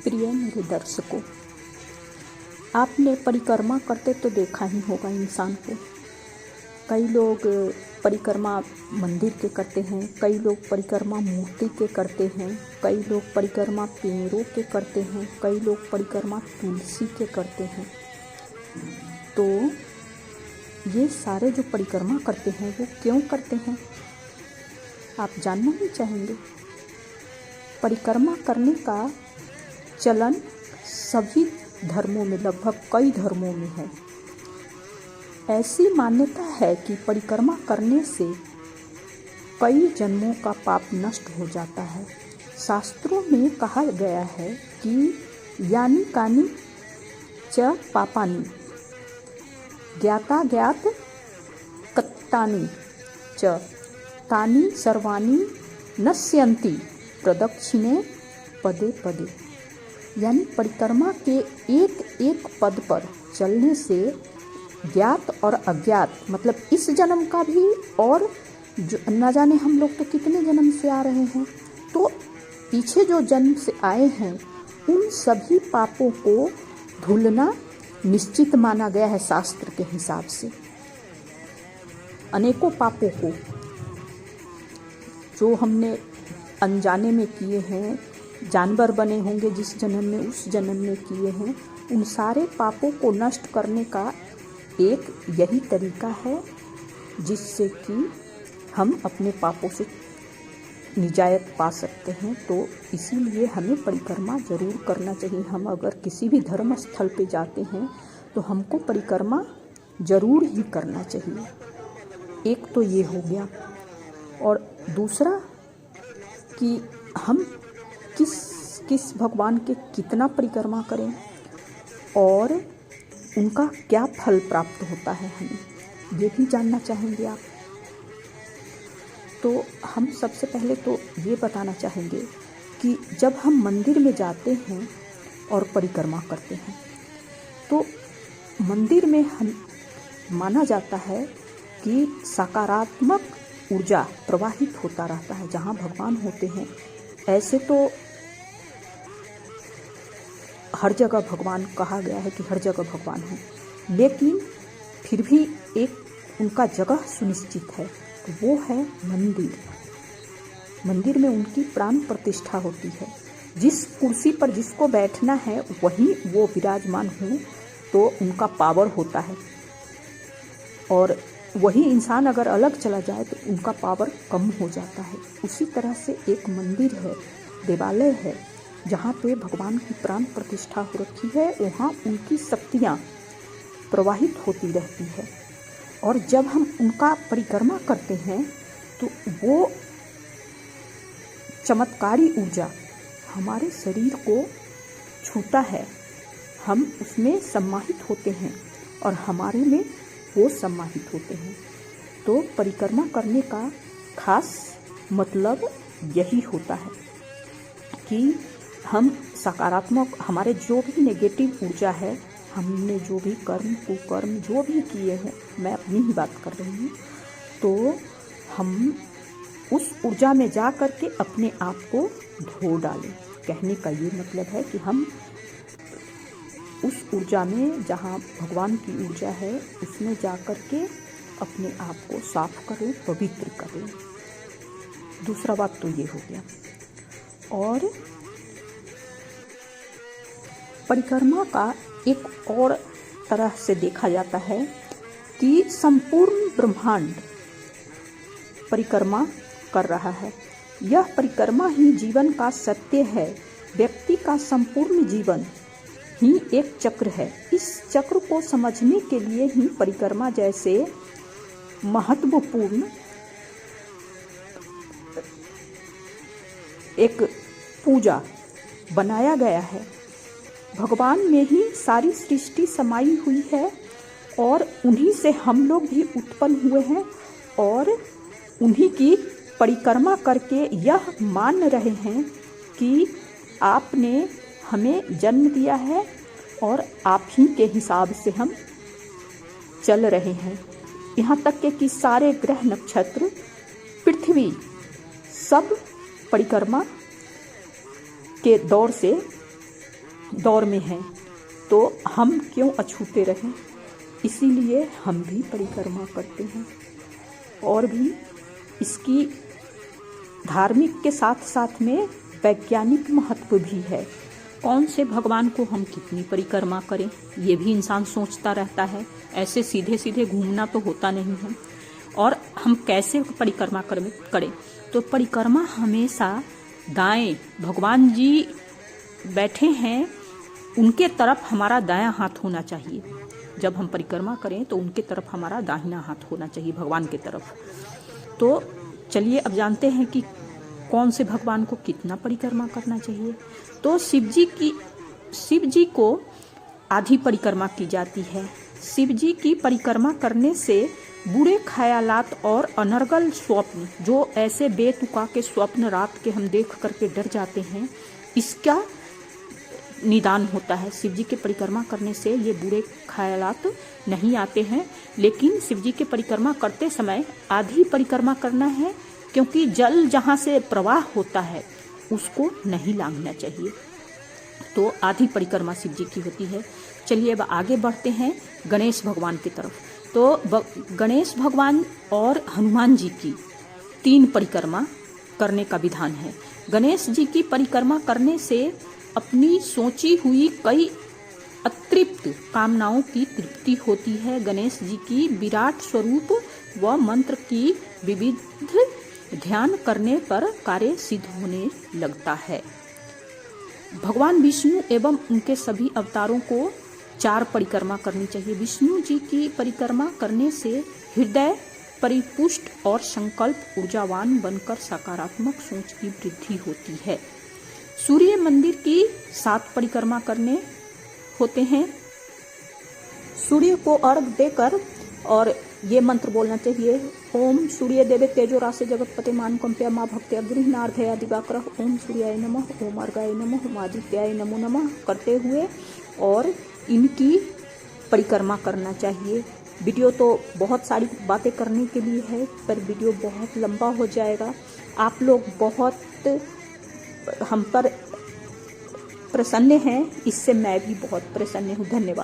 प्रिय मेरे दर्शकों, आपने परिक्रमा करते तो देखा ही होगा इंसान को। कई लोग परिक्रमा मंदिर के करते हैं, कई लोग परिक्रमा मूर्ति के करते हैं, कई लोग परिक्रमा पेड़ों के करते हैं, कई लोग परिक्रमा तुलसी के करते हैं। तो ये सारे जो परिक्रमा करते हैं वो क्यों करते हैं, आप जानना ही चाहेंगे। परिक्रमा करने का चलन सभी धर्मों में, लगभग कई धर्मों में है। ऐसी मान्यता है कि परिक्रमा करने से कई जन्मों का पाप नष्ट हो जाता है। शास्त्रों में कहा गया है कि यानी कानी च पापानी ज्ञाता ज्ञात कत्तानि च तानि सर्वाणि नश्यन्ति प्रदक्षिणे पदे पदे। यानी परिक्रमा के एक एक पद पर चलने से ज्ञात और अज्ञात, मतलब इस जन्म का भी और जो न जाने हम लोग तो कितने जन्म से आ रहे हैं, तो पीछे जो जन्म से आए हैं उन सभी पापों को धुलना निश्चित माना गया है शास्त्र के हिसाब से। अनेकों पापों को जो हमने अनजाने में किए हैं, जानवर बने होंगे जिस जन्म में उस जन्म में किए हैं, उन सारे पापों को नष्ट करने का एक यही तरीका है जिससे कि हम अपने पापों से निजात पा सकते हैं। तो इसीलिए हमें परिक्रमा जरूर करना चाहिए। हम अगर किसी भी धर्म स्थल पे जाते हैं तो हमको परिक्रमा जरूर ही करना चाहिए। एक तो ये हो गया, और दूसरा कि हम किस भगवान के कितना परिक्रमा करें और उनका क्या फल प्राप्त होता है, हमें ये भी जानना चाहेंगे आप। तो हम सबसे पहले तो ये बताना चाहेंगे कि जब हम मंदिर में जाते हैं और परिक्रमा करते हैं तो मंदिर में हम माना जाता है कि सकारात्मक ऊर्जा प्रवाहित होता रहता है जहाँ भगवान होते हैं। ऐसे तो हर जगह भगवान कहा गया है कि हर जगह भगवान है, लेकिन फिर भी एक उनका जगह सुनिश्चित है, वो है मंदिर। मंदिर में उनकी प्राण प्रतिष्ठा होती है। जिस कुर्सी पर जिसको बैठना है वहीं वो विराजमान हो तो उनका पावर होता है, और वही इंसान अगर अलग चला जाए तो उनका पावर कम हो जाता है। उसी तरह से एक मंदिर है, देवालय है, जहाँ पे भगवान की प्राण प्रतिष्ठा हो रखी है, वहाँ उनकी शक्तियाँ प्रवाहित होती रहती है। और जब हम उनका परिक्रमा करते हैं तो वो चमत्कारी ऊर्जा हमारे शरीर को छूता है, हम उसमें सम्माहित होते हैं और हमारे में वो सम्माहित होते हैं। तो परिक्रमा करने का खास मतलब यही होता है कि हम सकारात्मक, हमारे जो भी नेगेटिव ऊर्जा है, हमने जो भी कर्म कुकर्म जो भी किए हैं, मैं अपनी ही बात कर रही हूँ, तो हम उस ऊर्जा में जा कर के अपने आप को धो डालें। कहने का ये मतलब है कि हम उस ऊर्जा में, जहाँ भगवान की ऊर्जा है, उसमें जा कर के अपने आप को साफ करें, पवित्र करें। दूसरा बात तो ये हो गया। और परिक्रमा का एक और तरह से देखा जाता है कि संपूर्ण ब्रह्मांड परिक्रमा कर रहा है। यह परिक्रमा ही जीवन का सत्य है। व्यक्ति का संपूर्ण जीवन ही एक चक्र है। इस चक्र को समझने के लिए ही परिक्रमा जैसे महत्वपूर्ण एक पूजा बनाया गया है। भगवान में ही सारी सृष्टि समाई हुई है और उन्हीं से हम लोग भी उत्पन्न हुए हैं, और उन्हीं की परिक्रमा करके यह मान रहे हैं कि आपने हमें जन्म दिया है और आप ही के हिसाब से हम चल रहे हैं। यहाँ तक के कि सारे ग्रह नक्षत्र, पृथ्वी, सब परिक्रमा के दौर से दौर में हैं, तो हम क्यों अछूते रहें। इसीलिए हम भी परिक्रमा करते हैं। और भी इसकी धार्मिक के साथ साथ में वैज्ञानिक महत्व भी है। कौन से भगवान को हम कितनी परिक्रमा करें, ये भी इंसान सोचता रहता है। ऐसे सीधे सीधे घूमना तो होता नहीं है। और हम कैसे परिक्रमा करें, तो परिक्रमा हमेशा दाएं, भगवान जी बैठे हैं उनके तरफ हमारा दायां हाथ होना चाहिए। जब हम परिक्रमा करें तो उनके तरफ हमारा दाहिना हाथ होना चाहिए, भगवान के तरफ। तो चलिए अब जानते हैं कि कौन से भगवान को कितना परिक्रमा करना चाहिए। तो शिव जी को आधी परिक्रमा की जाती है। शिव जी की परिक्रमा करने से बुरे ख्यालात और अनर्गल स्वप्न, जो ऐसे बेतुका के स्वप्न रात के हम देख करके डर जाते हैं, इसका निदान होता है। शिव जी के परिक्रमा करने से ये बुरे ख्यालात नहीं आते हैं। लेकिन शिव जी के परिक्रमा करते समय आधी परिक्रमा करना है, क्योंकि जल जहाँ से प्रवाह होता है उसको नहीं लांघना चाहिए। तो आधी परिक्रमा शिव जी की होती है। चलिए अब आगे बढ़ते हैं गणेश भगवान की तरफ। तो गणेश भगवान और हनुमान जी की 3 परिक्रमा करने का विधान है। गणेश जी की परिक्रमा करने से अपनी सोची हुई कई अतृप्त कामनाओं की तृप्ति होती है। गणेश जी की विराट स्वरूप व मंत्र की विविध ध्यान करने पर कार्य सिद्ध होने लगता है। भगवान विष्णु एवं उनके सभी अवतारों को 4 परिक्रमा करनी चाहिए। विष्णु जी की परिक्रमा करने से हृदय परिपुष्ट और संकल्प ऊर्जावान बनकर सकारात्मक सोच की वृद्धि होती है। सूर्य मंदिर की 7 परिक्रमा करने होते हैं। सूर्य को अर्घ देकर और ये मंत्र बोलना चाहिए, ओम सूर्य देवे तेजो राशि जगतपते मान कंप्या माँ भक्ति अग्निनार्धया दिवाकर, ओम सूर्याय नमः, ओम अर्घाय नमः, ओम आदित्याय नमो नमः करते हुए और इनकी परिक्रमा करना चाहिए। वीडियो तो बहुत सारी बातें करने के लिए है, पर वीडियो बहुत लंबा हो जाएगा। आप लोग बहुत हम पर प्रसन्न हैं, इससे मैं भी बहुत प्रसन्न हूँ। धन्यवाद।